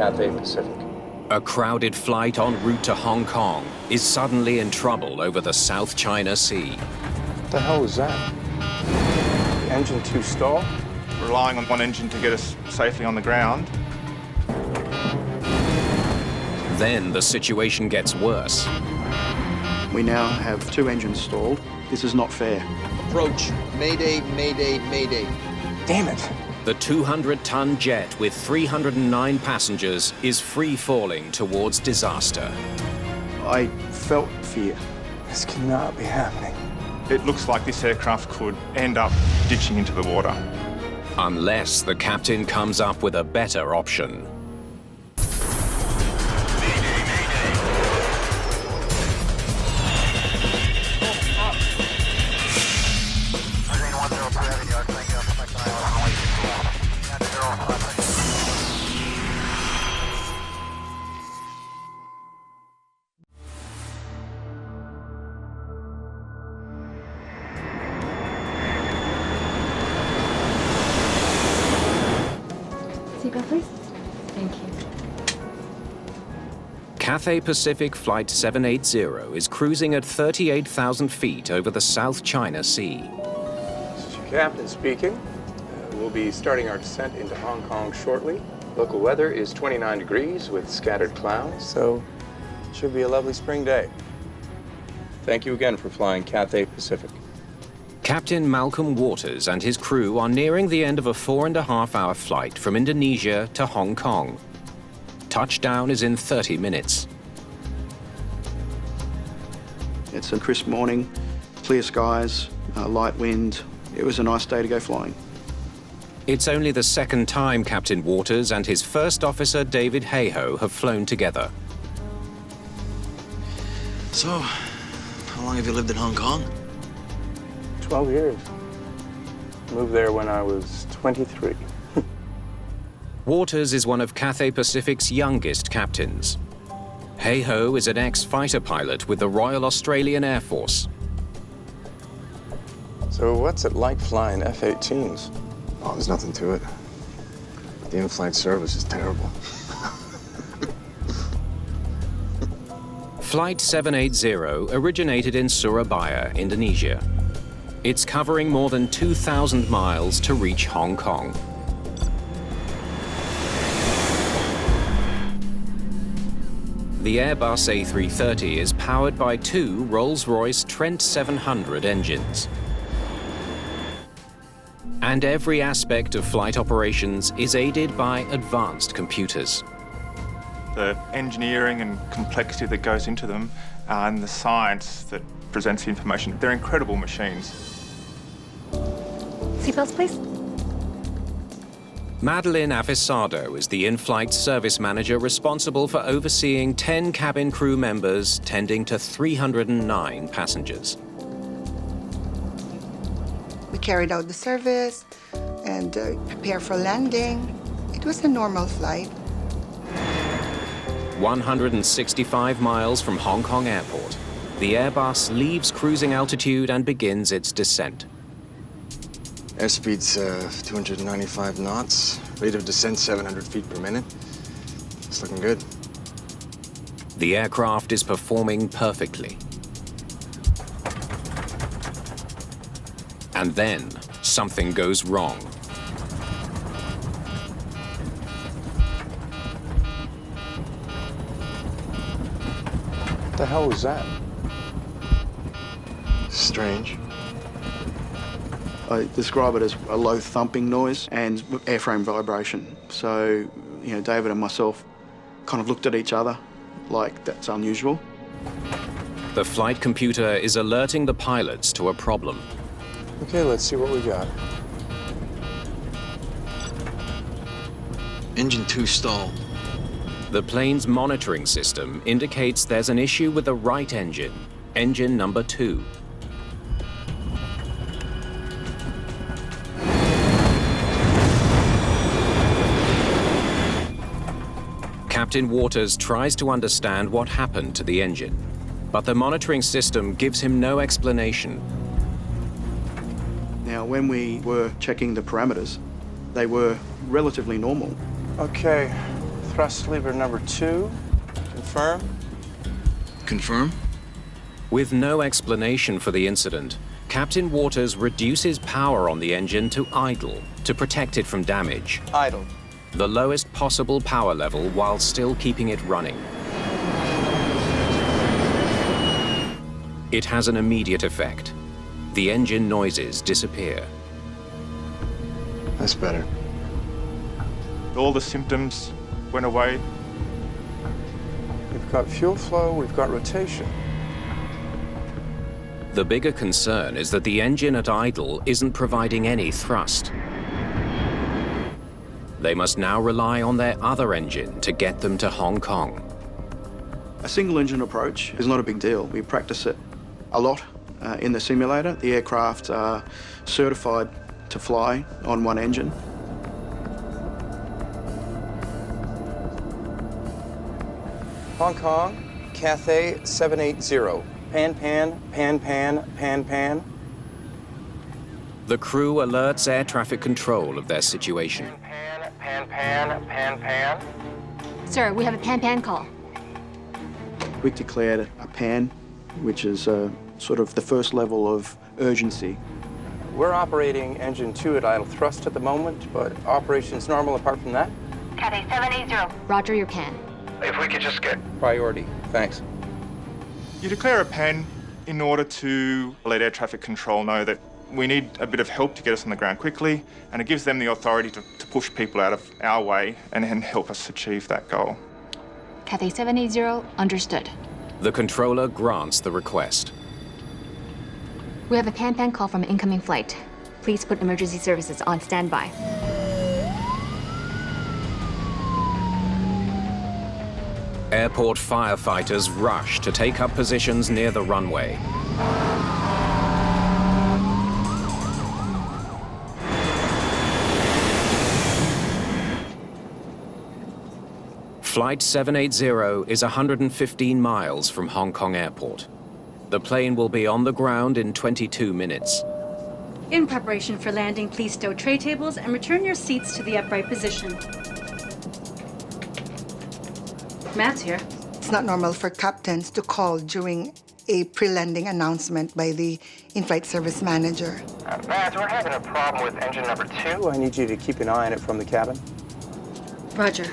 Cathay Pacific. A crowded flight en route to Hong Kong is suddenly in trouble over the South China Sea. What the hell was that? The engine 2 stall? Relying on one engine to get us safely on the ground. Then the situation gets worse. We now have 2 engines stalled. This is not fair. Approach. Mayday, mayday, mayday. Damn it. The 200-ton jet with 309 passengers is free-falling towards disaster. I felt fear. This cannot be happening. It looks like this aircraft could end up ditching into the water. Unless the captain comes up with a better option. Seatbelt, please. Thank you. Cathay Pacific Flight 780 is cruising at 38,000 feet over the South China Sea. This is your captain speaking. We'll be starting our descent into Hong Kong shortly. Local weather is 29 degrees with scattered clouds, so it should be a lovely spring day. Thank you again for flying Cathay Pacific. Captain Malcolm Waters and his crew are nearing the end of a 4.5-hour flight from Indonesia to Hong Kong. Touchdown is in 30 minutes. It's a crisp morning, clear skies, light wind. It was a nice day to go flying. It's only the second time Captain Waters and his first officer, David Hayhoe, have flown together. So, how long have you lived in Hong Kong? 12 years. Moved there when I was 23. Waters is one of Cathay Pacific's youngest captains. Hayhoe is an ex-fighter pilot with the Royal Australian Air Force. So what's it like flying F-18s? Oh, there's nothing to it. The in-flight service is terrible. Flight 780 originated in Surabaya, Indonesia. It's covering more than 2,000 miles to reach Hong Kong. The Airbus A330 is powered by 2 Rolls-Royce Trent 700 engines. And every aspect of flight operations is aided by advanced computers. The engineering and complexity that goes into them and the science that presents the information, they're incredible machines. Seatbelts, please. Madeline Avesado is the in-flight service manager responsible for overseeing 10 cabin crew members tending to 309 passengers. We carried out the service and prepared for landing. It was a normal flight. 165 miles from Hong Kong Airport, the Airbus leaves cruising altitude and begins its descent. Airspeed's 295 knots. Rate of descent 700 feet per minute. It's looking good. The aircraft is performing perfectly. And then something goes wrong. What the hell was that? Strange. I describe it as a low thumping noise and airframe vibration. So, you know, David and myself kind of looked at each other like that's unusual. The flight computer is alerting the pilots to a problem. Okay, let's see what we got. Engine 2 stall. The plane's monitoring system indicates there's an issue with the right engine, engine number 2. Captain Waters tries to understand what happened to the engine, but the monitoring system gives him no explanation. Now, when we were checking the parameters, they were relatively normal. Okay, thrust lever number 2. Confirm. Confirm? With no explanation for the incident, Captain Waters reduces power on the engine to idle to protect it from damage. Idle. The lowest possible power level while still keeping it running. It has an immediate effect. The engine noises disappear. That's better. All the symptoms went away. We've got fuel flow, we've got rotation. The bigger concern is that the engine at idle isn't providing any thrust. They must now rely on their other engine to get them to Hong Kong. A single engine approach is not a big deal. We practice it a lot in the simulator. The aircraft are certified to fly on one engine. Hong Kong, Cathay 780. Pan, pan, pan, pan, pan, pan. The crew alerts air traffic control of their situation. Pan, pan, pan, pan, pan. Sir, we have a pan-pan call. We declared a pan, which is sort of the first level of urgency. We're operating engine 2 at idle thrust at the moment, but operation's normal apart from that. Cathay 780. Roger your pan. If we could just get priority. Thanks. You declare a pan in order to let air traffic control know that we need a bit of help to get us on the ground quickly, and it gives them the authority to push people out of our way and help us achieve that goal. Cathay 780, understood. The controller grants the request. We have a pan-pan call from an incoming flight. Please put emergency services on standby. Airport firefighters rush to take up positions near the runway. Flight 780 is 115 miles from Hong Kong Airport. The plane will be on the ground in 22 minutes. In preparation for landing, please stow tray tables and return your seats to the upright position. Matt's here. It's not normal for captains to call during a pre-landing announcement by the in-flight service manager. Matt, we're having a problem with engine number 2. I need you to keep an eye on it from the cabin. Roger.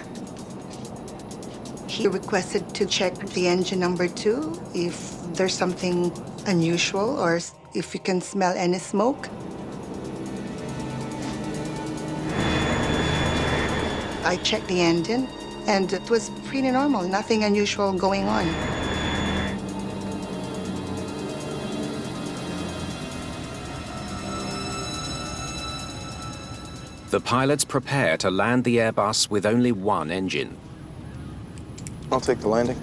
He requested to check the engine number 2 if there's something unusual or if you can smell any smoke. I checked the engine, and it was pretty normal, nothing unusual going on. The pilots prepare to land the Airbus with only one engine. I'll take the landing.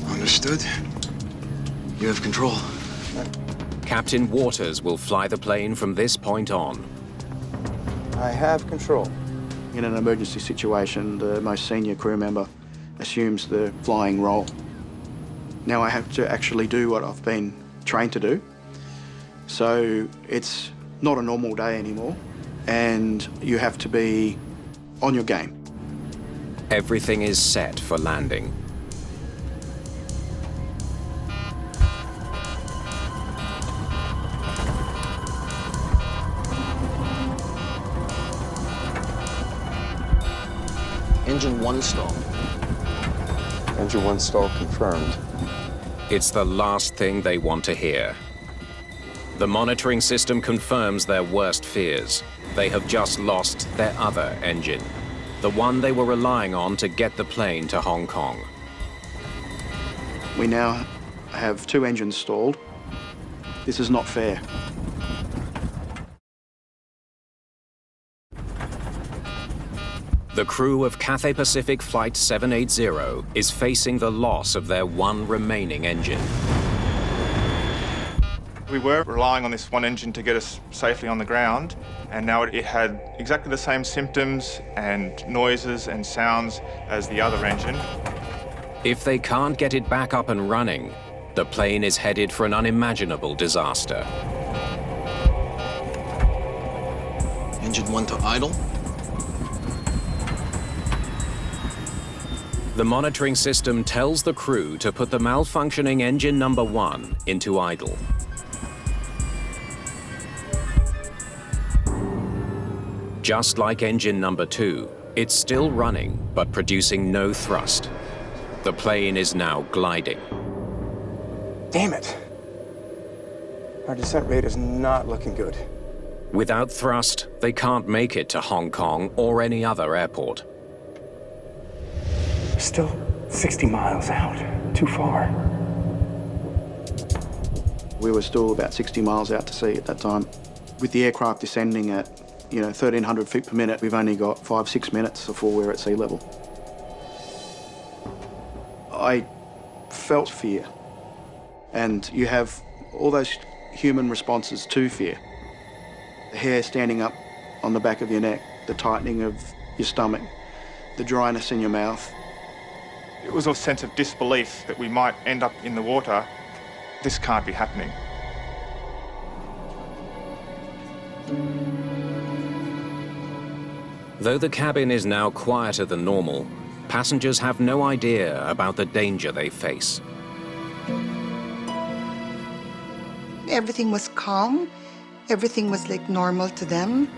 Understood. You have control. Captain Waters will fly the plane from this point on. I have control. In an emergency situation, the most senior crew member assumes the flying role. Now I have to actually do what I've been trained to do. So it's not a normal day anymore, and you have to be on your game. Everything is set for landing. Engine 1 stall. Engine 1 stall confirmed. It's the last thing they want to hear. The monitoring system confirms their worst fears. They have just lost their other engine, the one they were relying on to get the plane to Hong Kong. We now have 2 engines stalled. This is not fair. The crew of Cathay Pacific Flight 780 is facing the loss of their one remaining engine. We were relying on this one engine to get us safely on the ground, and now it had exactly the same symptoms and noises and sounds as the other engine. If they can't get it back up and running, the plane is headed for an unimaginable disaster. Engine 1 to idle. The monitoring system tells the crew to put the malfunctioning engine number 1 into idle. Just like engine number 2, it's still running, but producing no thrust. The plane is now gliding. Damn it. Our descent rate is not looking good. Without thrust, they can't make it to Hong Kong or any other airport. Still 60 miles out. Too far. We were still about 60 miles out to sea at that time. With the aircraft descending at, 1,300 feet per minute, we've only got 5-6 minutes before we're at sea level. I felt fear. And you have all those human responses to fear. The hair standing up on the back of your neck, the tightening of your stomach, the dryness in your mouth. It was a sense of disbelief that we might end up in the water. This can't be happening. Though the cabin is now quieter than normal, passengers have no idea about the danger they face. Everything was calm. Everything was like normal to them.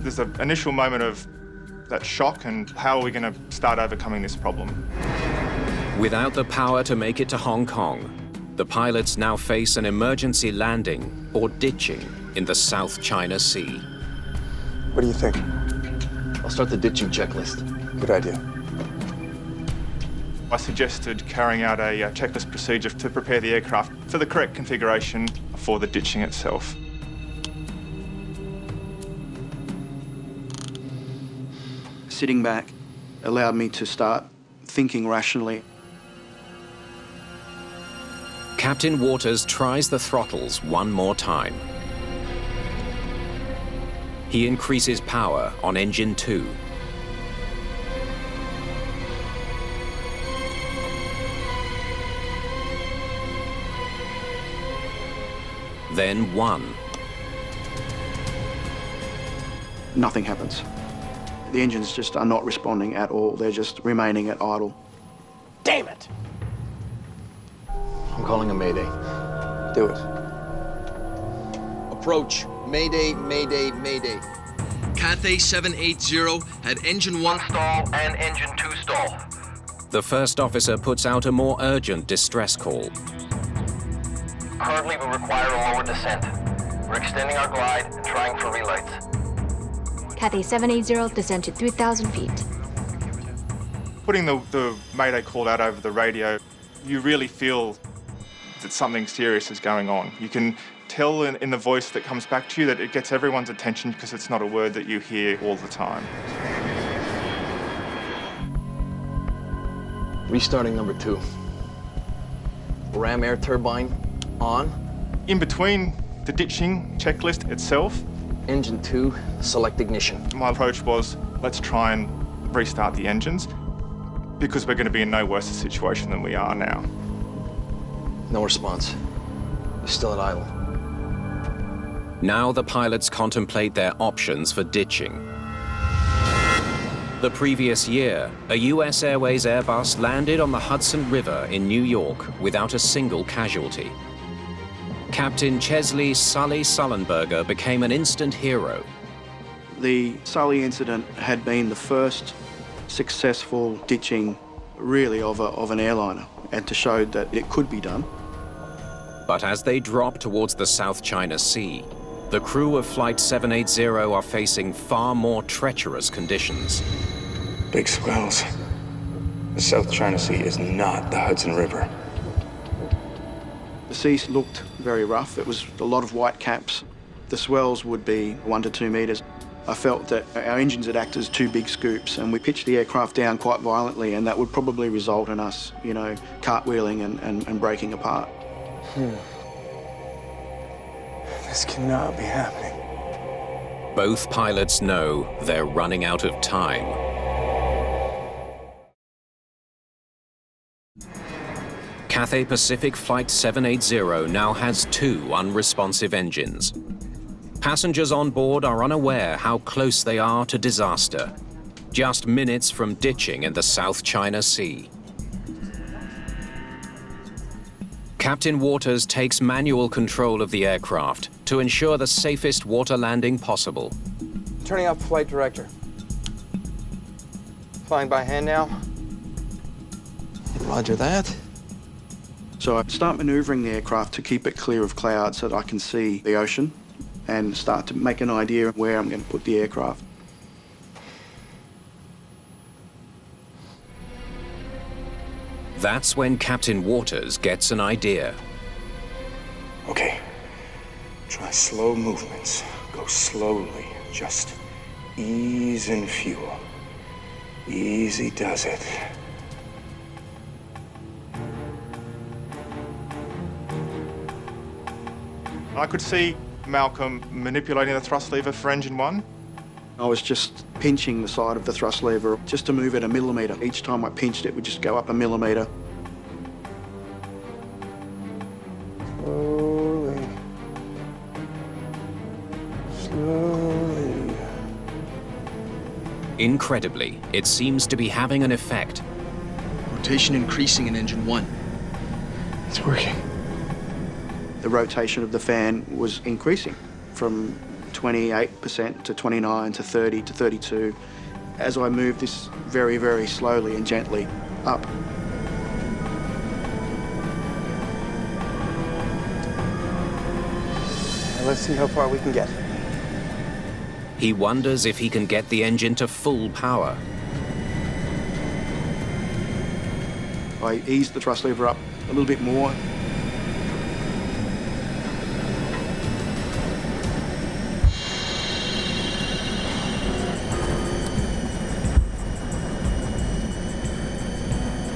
There's an initial moment of that shock and how are we going to start overcoming this problem? Without the power to make it to Hong Kong, the pilots now face an emergency landing or ditching in the South China Sea. What do you think? I'll start the ditching checklist. Good idea. I suggested carrying out a checklist procedure to prepare the aircraft for the correct configuration for the ditching itself. Sitting back allowed me to start thinking rationally. Captain Waters tries the throttles one more time. He increases power on engine 2. Then 1. Nothing happens. The engines just are not responding at all. They're just remaining at idle. Damn it! I'm calling a mayday. Do it. Approach. Mayday, mayday, mayday. Cathay 780 had engine 1 stall and engine 2 stall. The first officer puts out a more urgent distress call. Currently, we require a lower descent. We're extending our glide and trying for relights. Cathay 780, descend to 3,000 feet. Putting the mayday call out over the radio, you really feel that something serious is going on. You can tell in the voice that comes back to you that it gets everyone's attention because it's not a word that you hear all the time. Restarting number 2. Ram air turbine on. In between the ditching checklist itself, Engine 2, select ignition. my approach was, let's try and restart the engines because we're going to be in no worse a situation than we are now. No response. Still at idle. Now the pilots contemplate their options for ditching. The previous year, a US Airways Airbus landed on the Hudson River in New York without a single casualty. Captain Chesley Sully Sullenberger became an instant hero. The Sully incident had been the first successful ditching, really, of an airliner, and to show that it could be done. But as they drop towards the South China Sea, the crew of Flight 780 are facing far more treacherous conditions. Big swells. The South China Sea is not the Hudson River. The sea looked very rough. It was a lot of white caps. The swells would be 1 to 2 metres. I felt that our engines had acted as 2 big scoops, and we pitched the aircraft down quite violently, and that would probably result in us, cartwheeling and breaking apart. This cannot be happening. Both pilots know they're running out of time. Cathay Pacific Flight 780 now has 2 unresponsive engines. Passengers on board are unaware how close they are to disaster, just minutes from ditching in the South China Sea. Captain Waters takes manual control of the aircraft to ensure the safest water landing possible. Turning off the flight director. Flying by hand now. Roger that. So I start maneuvering the aircraft to keep it clear of clouds so that I can see the ocean and start to make an idea of where I'm going to put the aircraft. That's when Captain Waters gets an idea. Okay. Try slow movements. Go slowly. Just ease in fuel. Easy does it. I could see Malcolm manipulating the thrust lever for engine 1. I was just pinching the side of the thrust lever just to move it a millimetre. Each time I pinched it would just go up a millimetre. Slowly. Slowly. Incredibly, it seems to be having an effect. Rotation increasing in engine 1. It's working. The rotation of the fan was increasing from 28% to 29 to 30 to 32 as I moved this very, very slowly and gently up. Let's see how far we can get. He wonders if he can get the engine to full power. I eased the thrust lever up a little bit more.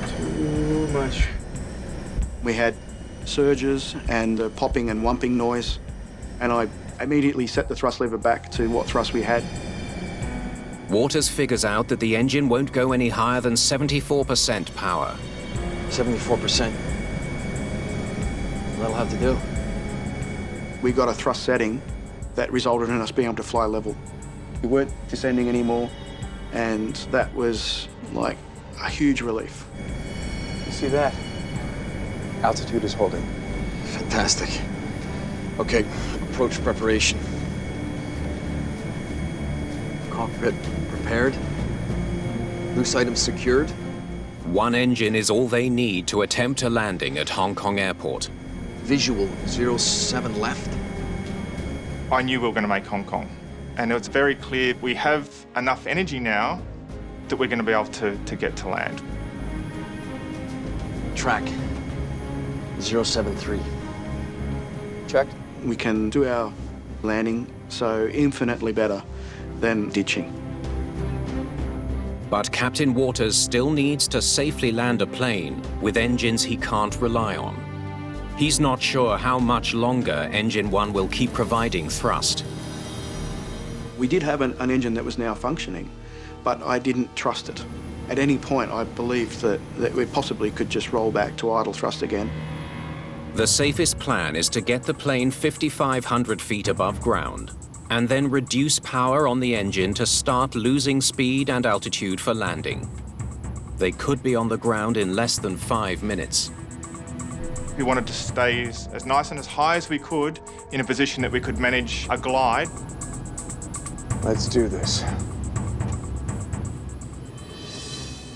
Too much. We had surges and popping and wumping noise, and I immediately set the thrust lever back to what thrust we had. Waters figures out that the engine won't go any higher than 74% power. 74%. That'll have to do. We got a thrust setting that resulted in us being able to fly level. We weren't descending anymore, and that was like a huge relief. You see that? Altitude is holding. Fantastic. Okay, approach preparation. Cockpit prepared. Loose items secured. One engine is all they need to attempt a landing at Hong Kong Airport. Visual 07 left. I knew we were going to make Hong Kong. And it's very clear we have enough energy now that we're going to be able to get to land. Track 073. Checked. We can do our landing so infinitely better than ditching. But Captain Waters still needs to safely land a plane with engines he can't rely on. He's not sure how much longer Engine 1 will keep providing thrust. We did have an engine that was now functioning, but I didn't trust it. At any point, I believed that we possibly could just roll back to idle thrust again. The safest plan is to get the plane 5,500 feet above ground and then reduce power on the engine to start losing speed and altitude for landing. They could be on the ground in less than 5 minutes. We wanted to stay as nice and as high as we could in a position that we could manage a glide. Let's do this.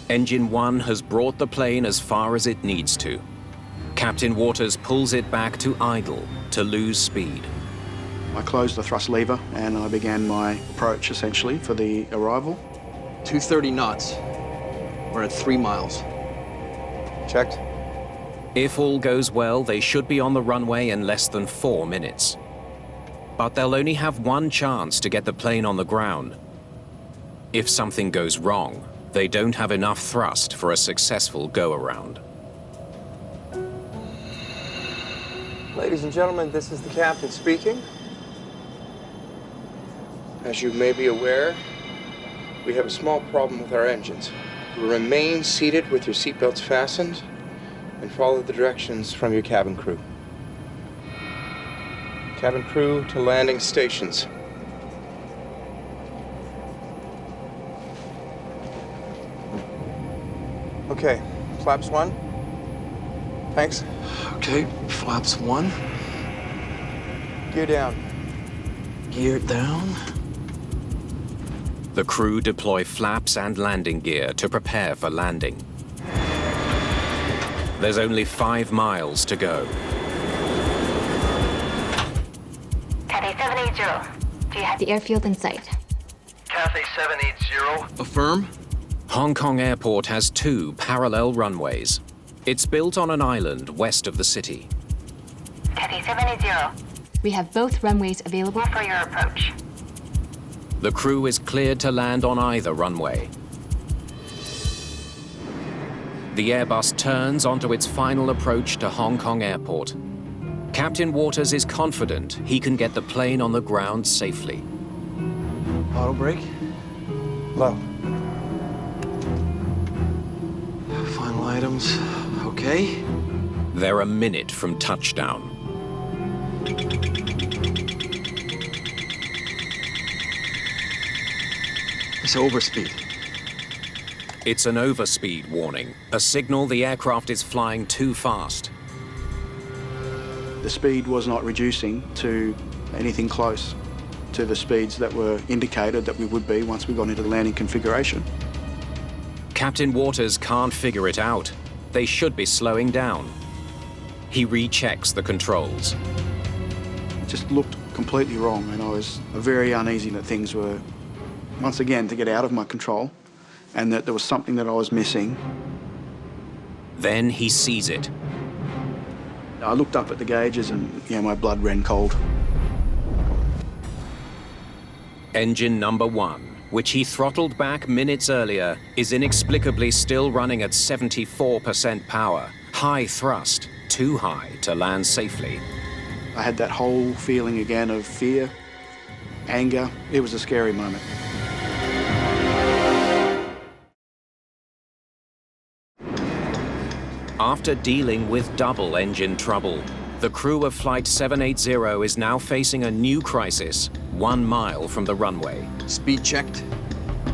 Engine 1 has brought the plane as far as it needs to. Captain Waters pulls it back to idle to lose speed. I closed the thrust lever and I began my approach essentially for the arrival. 230 knots. We're at 3 miles. Checked. If all goes well, they should be on the runway in less than 4 minutes. But they'll only have one chance to get the plane on the ground. If something goes wrong, they don't have enough thrust for a successful go-around. Ladies and gentlemen, this is the captain speaking. As you may be aware, we have a small problem with our engines. Remain seated with your seatbelts fastened and follow the directions from your cabin crew. Cabin crew to landing stations. Okay, flaps 1. Thanks. Okay, flaps 1. Gear down. Gear down. The crew deploy flaps and landing gear to prepare for landing. There's only 5 miles to go. Cathay 780. Do you have the airfield in sight? Cathay 780. Affirm. Hong Kong Airport has 2 parallel runways. It's built on an island west of the city. Cathay 780. We have both runways available for your approach. The crew is cleared to land on either runway. The Airbus turns onto its final approach to Hong Kong Airport. Captain Waters is confident he can get the plane on the ground safely. Auto brake. Low. Final items. Okay. They're a minute from touchdown. It's overspeed. It's an overspeed warning, a signal the aircraft is flying too fast. The speed was not reducing to anything close to the speeds that were indicated that we would be once we got into the landing configuration. Captain Waters can't figure it out. They should be slowing down. He rechecks the controls. It just looked completely wrong, and I was very uneasy that things were, once again, to get out of my control, and that there was something that I was missing. Then he sees it. I looked up at the gauges and, my blood ran cold. Engine number 1, which he throttled back minutes earlier, is inexplicably still running at 74% power. High thrust, too high to land safely. I had that whole feeling again of fear, anger. It was a scary moment. After dealing with double engine trouble, the crew of Flight 780 is now facing a new crisis 1 mile from the runway. Speed checked.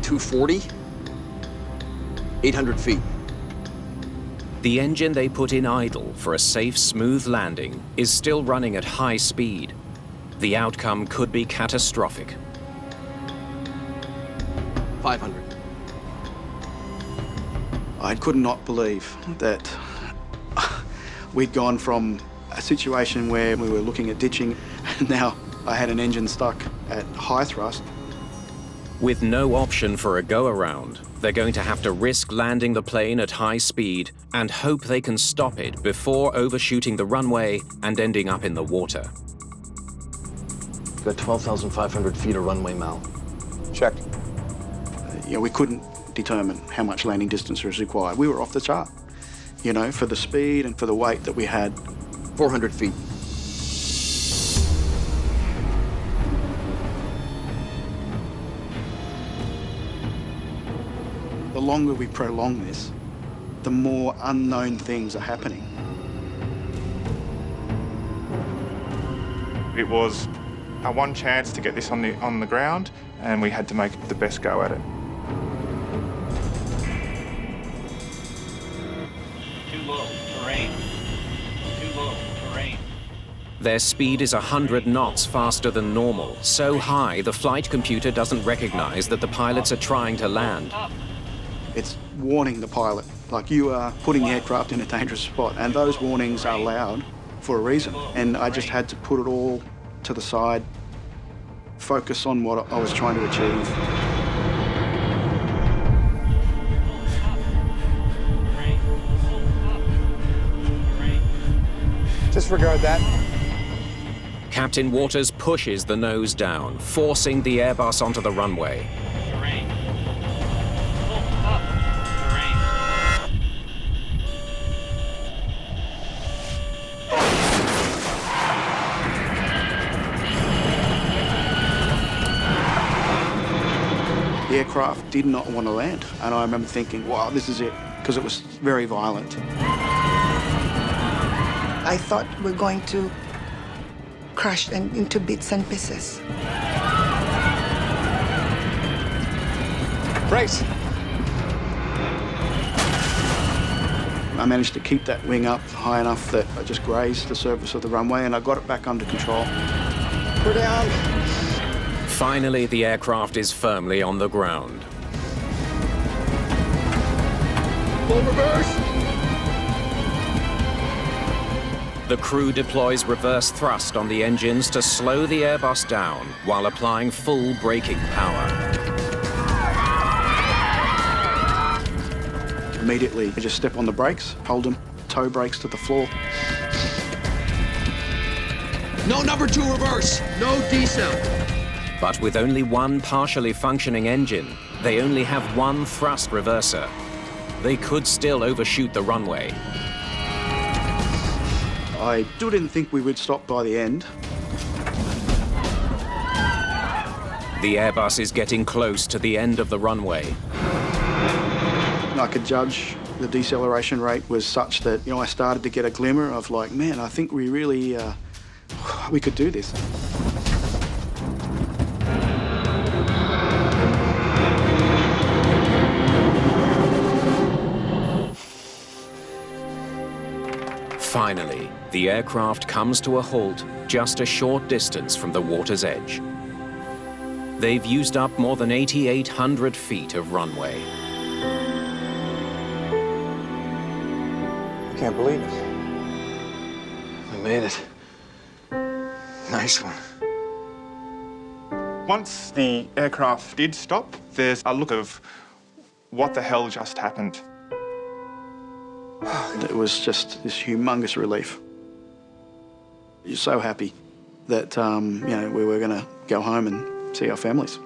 240. 800 feet. The engine they put in idle for a safe, smooth landing is still running at high speed. The outcome could be catastrophic. 500. I could not believe that we'd gone from a situation where we were looking at ditching, and now I had an engine stuck at high thrust. With no option for a go-around, they're going to have to risk landing the plane at high speed and hope they can stop it before overshooting the runway and ending up in the water. Got 12,500 feet of runway, Mal. Checked. We couldn't determine how much landing distance was required. We were off the chart, for the speed and for the weight that we had. 400 feet. The longer we prolong this, the more unknown things are happening. It was our one chance to get this on the ground, and we had to make the best go at it. Too low. Terrain. Too low. Terrain. Their speed is 100 knots faster than normal, so high the flight computer doesn't recognize that the pilots are trying to land. It's warning the pilot, like you are putting the aircraft in a dangerous spot, and those warnings are loud for a reason. And I just had to put it all to the side, focus on what I was trying to achieve. Disregard that. Captain Waters pushes the nose down, forcing the Airbus onto the runway. Terrain. Full up. Terrain. The aircraft did not want to land, and I remember thinking, wow, this is it, because it was very violent. I thought we're going to crushed and into bits and pieces. Brace! I managed to keep that wing up high enough that I just grazed the surface of the runway, and I got it back under control. We're down. Finally, the aircraft is firmly on the ground. Full reverse. The crew deploys reverse thrust on the engines to slow the Airbus down while applying full braking power. Immediately, I just step on the brakes, hold them, toe brakes to the floor. No number 2 reverse. No decel. But with only one partially functioning engine, they only have one thrust reverser. They could still overshoot the runway. I still didn't think we would stop by the end. The Airbus is getting close to the end of the runway. I could judge the deceleration rate was such that, I started to get a glimmer of like, man, I think we really, we could do this. Finally, the aircraft comes to a halt just a short distance from the water's edge. They've used up more than 8,800 feet of runway. I can't believe it. We made it. Nice one. Once the aircraft did stop, there's a look of what the hell just happened. It was just this humongous relief. You're so happy that, we were going to go home and see our families.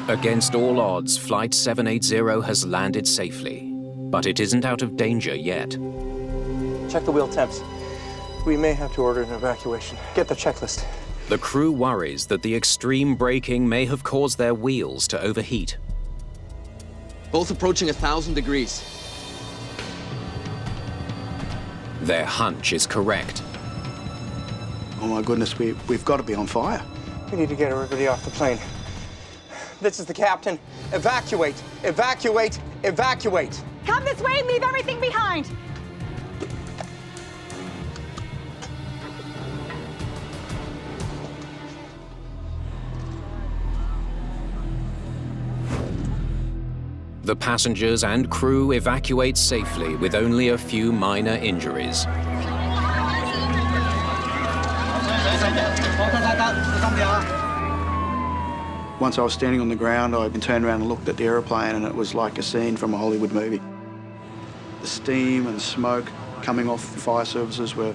Against all odds, Flight 780 has landed safely, but it isn't out of danger yet. Check the wheel temps. We may have to order an evacuation. Get the checklist. The crew worries that the extreme braking may have caused their wheels to overheat. Both approaching 1,000 degrees. Their hunch is correct. Oh my goodness, we've got to be on fire. We need to get everybody off the plane. This is the captain. Evacuate! Evacuate! Evacuate! Come this way and leave everything behind. The passengers and crew evacuate safely with only a few minor injuries. Once I was standing on the ground, I turned around and looked at the aeroplane, and it was like a scene from a Hollywood movie. The steam and smoke coming off the fire services were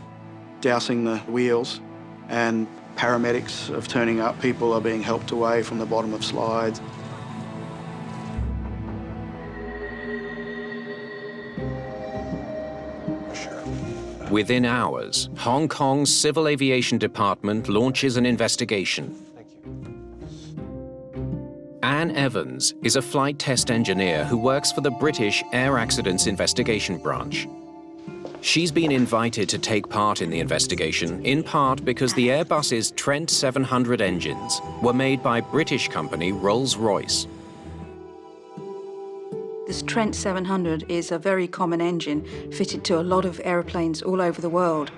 dousing the wheels, and paramedics are turning up. People are being helped away from the bottom of slides. Within hours, Hong Kong's Civil Aviation Department launches an investigation. Anne Evans is a flight test engineer who works for the British Air Accidents Investigation Branch. She's been invited to take part in the investigation, in part because the Airbus's Trent 700 engines were made by British company Rolls-Royce. This Trent 700 is a very common engine fitted to a lot of aeroplanes all over the world.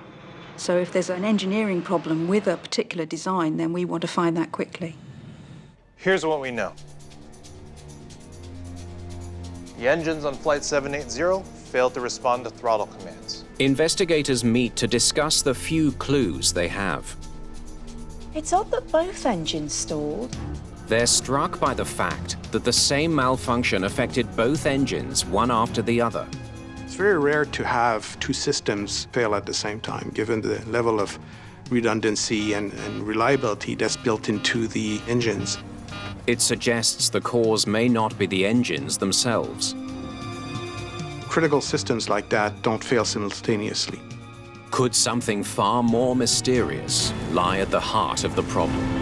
So if there's an engineering problem with a particular design, then we want to find that quickly. Here's what we know. The engines on Flight 780 failed to respond to throttle commands. Investigators meet to discuss the few clues they have. It's odd that both engines stalled. They're struck by the fact that the same malfunction affected both engines, one after the other. It's very rare to have two systems fail at the same time, given the level of redundancy and reliability that's built into the engines. It suggests the cause may not be the engines themselves. Critical systems like that don't fail simultaneously. Could something far more mysterious lie at the heart of the problem?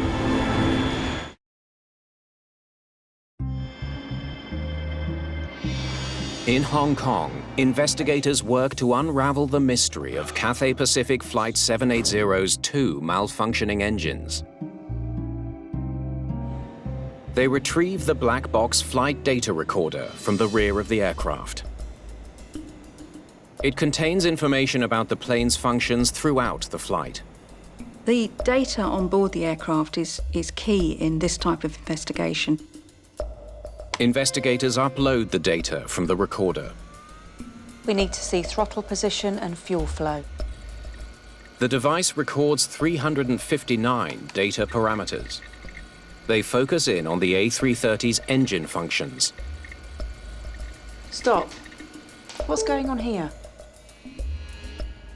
In Hong Kong, investigators work to unravel the mystery of Cathay Pacific Flight 780's 2 malfunctioning engines. They retrieve the black box flight data recorder from the rear of the aircraft. It contains information about the plane's functions throughout the flight. The data on board the aircraft is key in this type of investigation. Investigators upload the data from the recorder. We need to see throttle position and fuel flow. The device records 359 data parameters. They focus in on the A330's engine functions. Stop. What's going on here?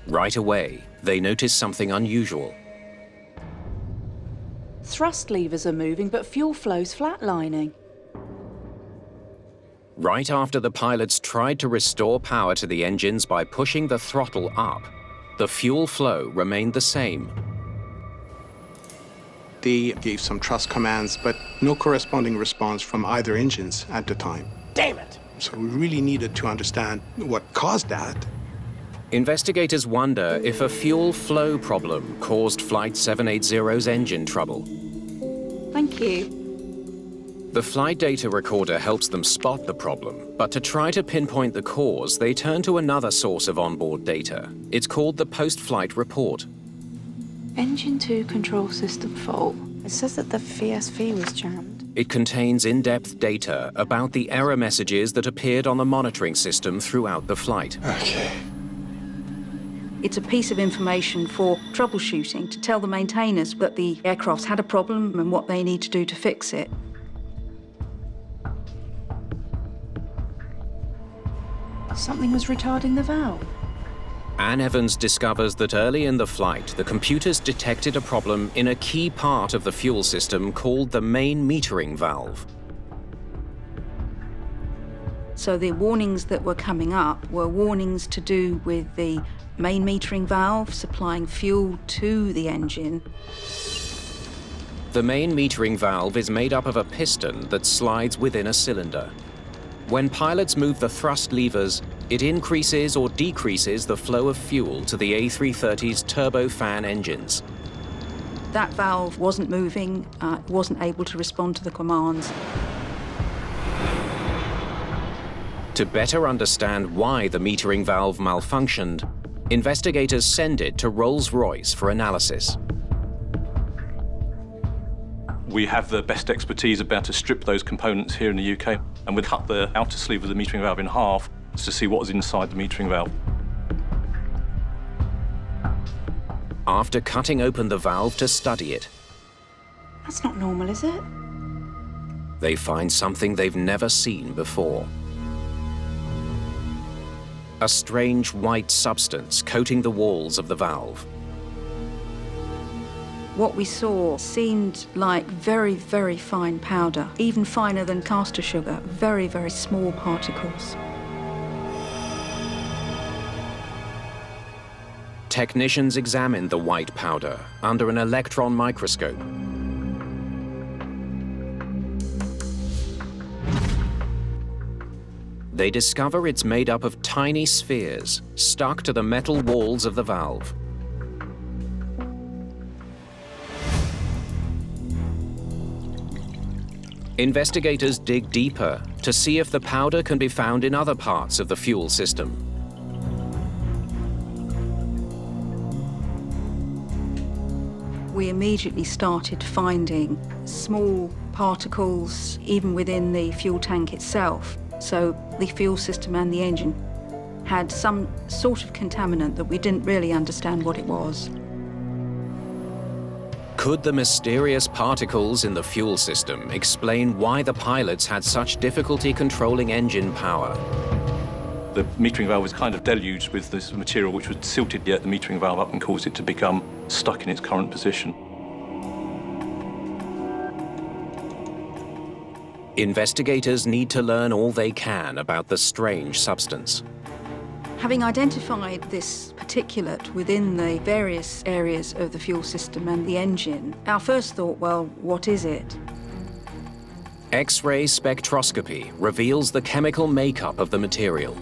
Right away, they notice something unusual. Thrust levers are moving, but fuel flow's flatlining. Right after the pilots tried to restore power to the engines by pushing the throttle up, the fuel flow remained the same. They gave some thrust commands, but no corresponding response from either engines at the time. Damn it! So we really needed to understand what caused that. Investigators wonder if a fuel flow problem caused Flight 780's engine trouble. Thank you. The flight data recorder helps them spot the problem, but to try to pinpoint the cause, they turn to another source of onboard data. It's called the post-flight report. Engine 2 control system fault. It says that the VSV was jammed. It contains in-depth data about the error messages that appeared on the monitoring system throughout the flight. Okay. It's a piece of information for troubleshooting to tell the maintainers that the aircraft's had a problem and what they need to do to fix it. Something was retarding the valve. Anne Evans discovers that early in the flight, the computers detected a problem in a key part of the fuel system called the main metering valve. So the warnings that were coming up were warnings to do with the main metering valve supplying fuel to the engine. The main metering valve is made up of a piston that slides within a cylinder. When pilots move the thrust levers, it increases or decreases the flow of fuel to the A330's turbofan engines. That valve wasn't moving, wasn't able to respond to the commands. To better understand why the metering valve malfunctioned, investigators send it to Rolls-Royce for analysis. We have the best expertise about to strip those components here in the UK, and we'd cut the outer sleeve of the metering valve in half to see what was inside the metering valve. After cutting open the valve to study it, That's not normal, is it? they find something they've never seen before. A strange white substance coating the walls of the valve. What we saw seemed like very, very fine powder, even finer than caster sugar, very, very small particles. Technicians examined the white powder under an electron microscope. They discover it's made up of tiny spheres stuck to the metal walls of the valve. Investigators dig deeper to see if the powder can be found in other parts of the fuel system. We immediately started finding small particles even within the fuel tank itself. So the fuel system and the engine had some sort of contaminant that we didn't really understand what it was. Could the mysterious particles in the fuel system explain why the pilots had such difficulty controlling engine power? The metering valve was kind of deluged with this material which would silted the metering valve up and caused it to become stuck in its current position. Investigators need to learn all they can about the strange substance. Having identified this particulate within the various areas of the fuel system and the engine, our first thought, well, what is it? X-ray spectroscopy reveals the chemical makeup of the material.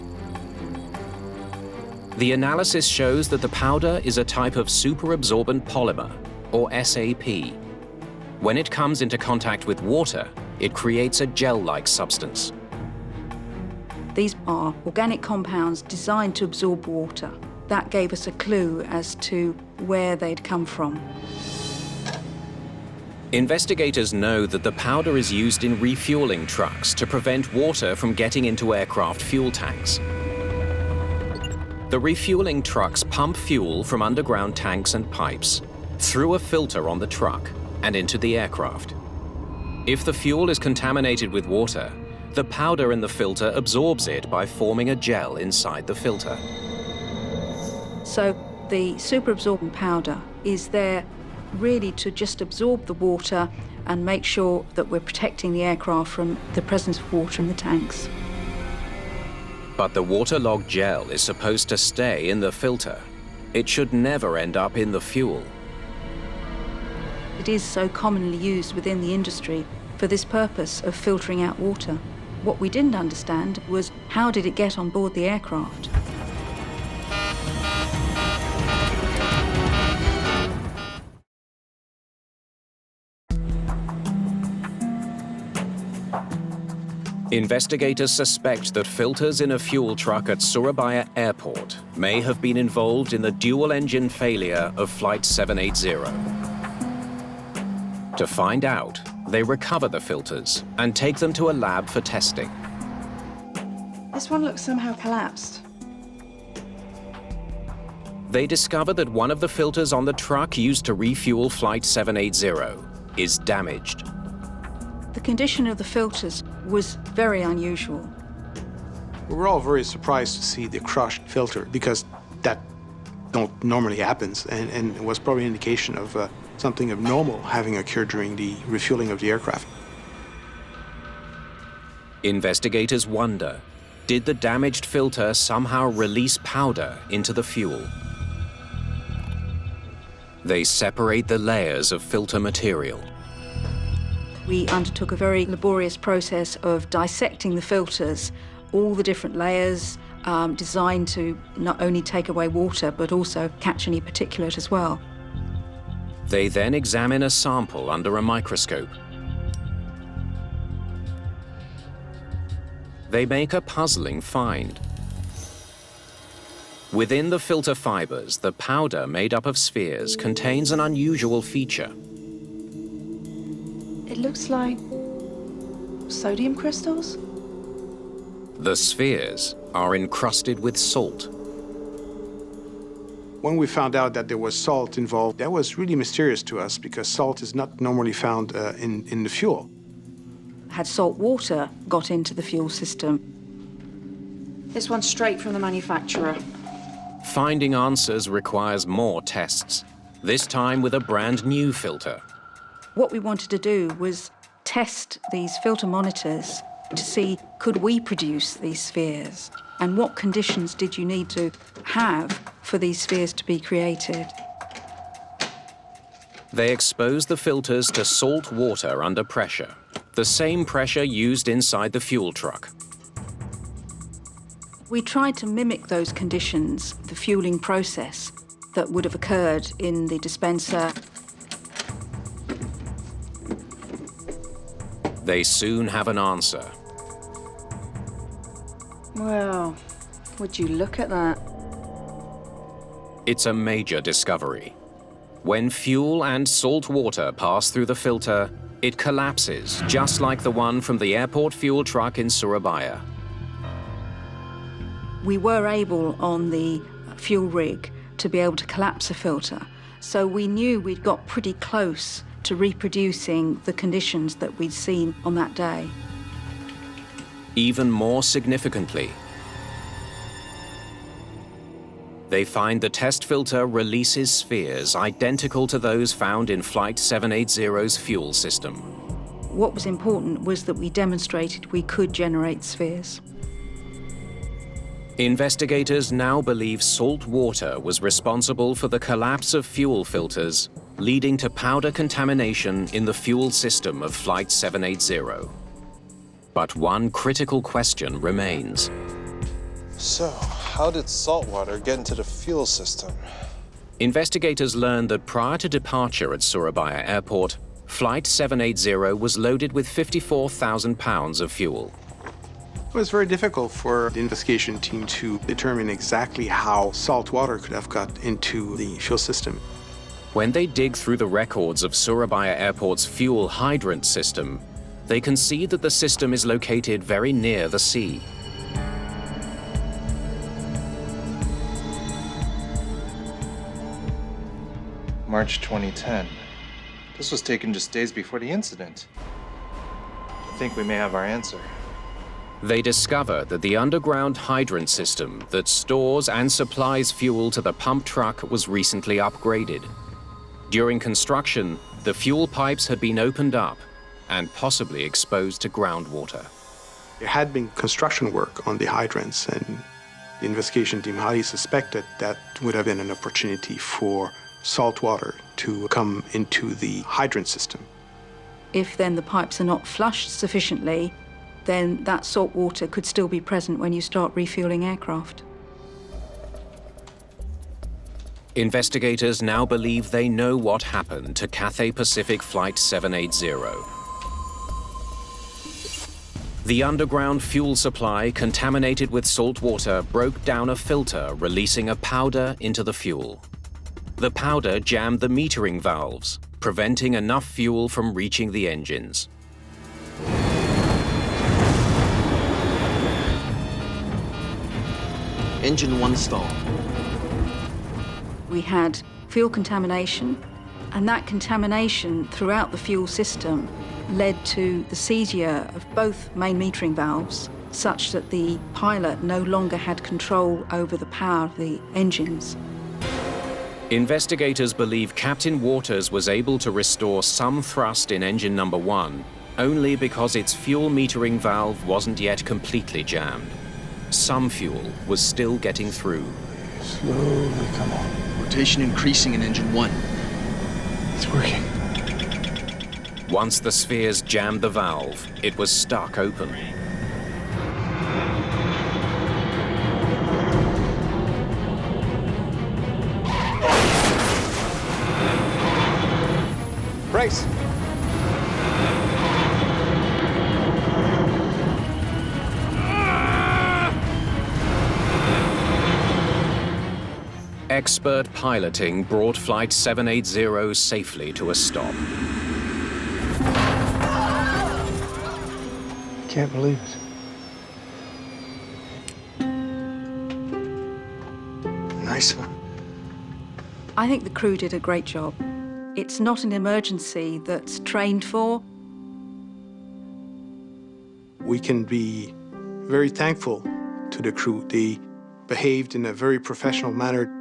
The analysis shows that the powder is a type of superabsorbent polymer, or SAP. When it comes into contact with water, it creates a gel-like substance. These are organic compounds designed to absorb water. That gave us a clue as to where they'd come from. Investigators know that the powder is used in refueling trucks to prevent water from getting into aircraft fuel tanks. The refueling trucks pump fuel from underground tanks and pipes through a filter on the truck and into the aircraft. If the fuel is contaminated with water, the powder in the filter absorbs it by forming a gel inside the filter. So the superabsorbent powder is there really to just absorb the water and make sure that we're protecting the aircraft from the presence of water in the tanks. But the waterlogged gel is supposed to stay in the filter. It should never end up in the fuel. It is so commonly used within the industry for this purpose of filtering out water. What we didn't understand was how did it get on board the aircraft? Investigators suspect that filters in a fuel truck at Surabaya Airport may have been involved in the dual-engine failure of Flight 780. To find out, they recover the filters and take them to a lab for testing. This one looks somehow collapsed. They discover that one of the filters on the truck used to refuel Flight 780 is damaged. The condition of the filters was very unusual. We were all very surprised to see the crushed filter because that don't normally happens, and it was probably an indication of something abnormal having occurred during the refueling of the aircraft. Investigators wonder, did the damaged filter somehow release powder into the fuel? They separate the layers of filter material. We undertook a very laborious process of dissecting the filters, all the different layers designed to not only take away water, but also catch any particulate as well. They then examine a sample under a microscope. They make a puzzling find. Within the filter fibers, the powder made up of spheres contains an unusual feature. It looks like sodium crystals. The spheres are encrusted with salt. When we found out that there was salt involved, that was really mysterious to us because salt is not normally found in the fuel. Had salt water got into the fuel system? This one's straight from the manufacturer. Finding answers requires more tests, this time with a brand new filter. What we wanted to do was test these filter monitors to see could we produce these spheres and what conditions did you need to have for these spheres to be created. They expose the filters to salt water under pressure, the same pressure used inside the fuel truck. We tried to mimic those conditions, the fueling process that would have occurred in the dispenser. They soon have an answer. Well, would you look at that? It's a major discovery. When fuel and salt water pass through the filter, it collapses, just like the one from the airport fuel truck in Surabaya. We were able, on the fuel rig, to be able to collapse a filter. So we knew we'd got pretty close to reproducing the conditions that we'd seen on that day. Even more significantly, they find the test filter releases spheres identical to those found in Flight 780's fuel system. What was important was that we demonstrated we could generate spheres. Investigators now believe salt water was responsible for the collapse of fuel filters, leading to powder contamination in the fuel system of Flight 780. But one critical question remains. So, how did salt water get into the fuel system? Investigators learned that prior to departure at Surabaya Airport, Flight 780 was loaded with 54,000 pounds of fuel. It was very difficult for the investigation team to determine exactly how salt water could have got into the fuel system. When they dig through the records of Surabaya Airport's fuel hydrant system, they can see that the system is located very near the sea. March 2010. This was taken just days before the incident. I think we may have our answer. They discover that the underground hydrant system that stores and supplies fuel to the pump truck was recently upgraded. During construction, the fuel pipes had been opened up and possibly exposed to groundwater. There had been construction work on the hydrants, and the investigation team highly suspected that would have been an opportunity for salt water to come into the hydrant system. If then the pipes are not flushed sufficiently, then that salt water could still be present when you start refueling aircraft. Investigators now believe they know what happened to Cathay Pacific Flight 780. The underground fuel supply, contaminated with salt water, broke down a filter, releasing a powder into the fuel. The powder jammed the metering valves, preventing enough fuel from reaching the engines. Engine 1 stall. We had fuel contamination, and that contamination throughout the fuel system led to the seizure of both main metering valves, such that the pilot no longer had control over the power of the engines. Investigators believe Captain Waters was able to restore some thrust in engine number 1 only because its fuel metering valve wasn't yet completely jammed. Some fuel was still getting through. Slowly, come on. Rotation increasing in engine 1. It's working. Once the spheres jammed the valve, it was stuck open. Brace! Expert piloting brought Flight 780 safely to a stop. Can't believe it. Nice one. I think the crew did a great job. It's not an emergency that's trained for. We can be very thankful to the crew. They behaved in a very professional manner,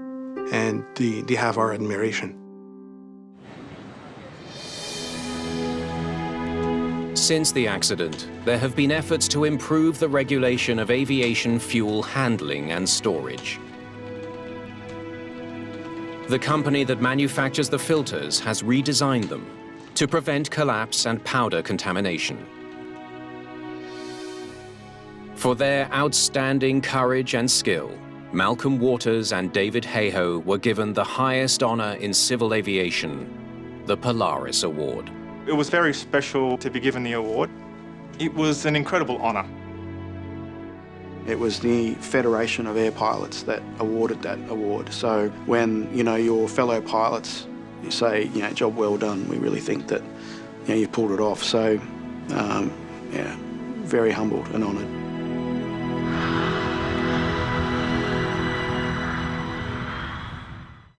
and they have our admiration. Since the accident, there have been efforts to improve the regulation of aviation fuel handling and storage. The company that manufactures the filters has redesigned them to prevent collapse and powder contamination. For their outstanding courage and skill, Malcolm Waters and David Hayhoe were given the highest honor in civil aviation, the Polaris Award. It was very special to be given the award. It was an incredible honor. It was the Federation of Air Pilots that awarded that award. So when, your fellow pilots, you say, job well done, we really think that, you pulled it off. So, yeah, very humbled and honored.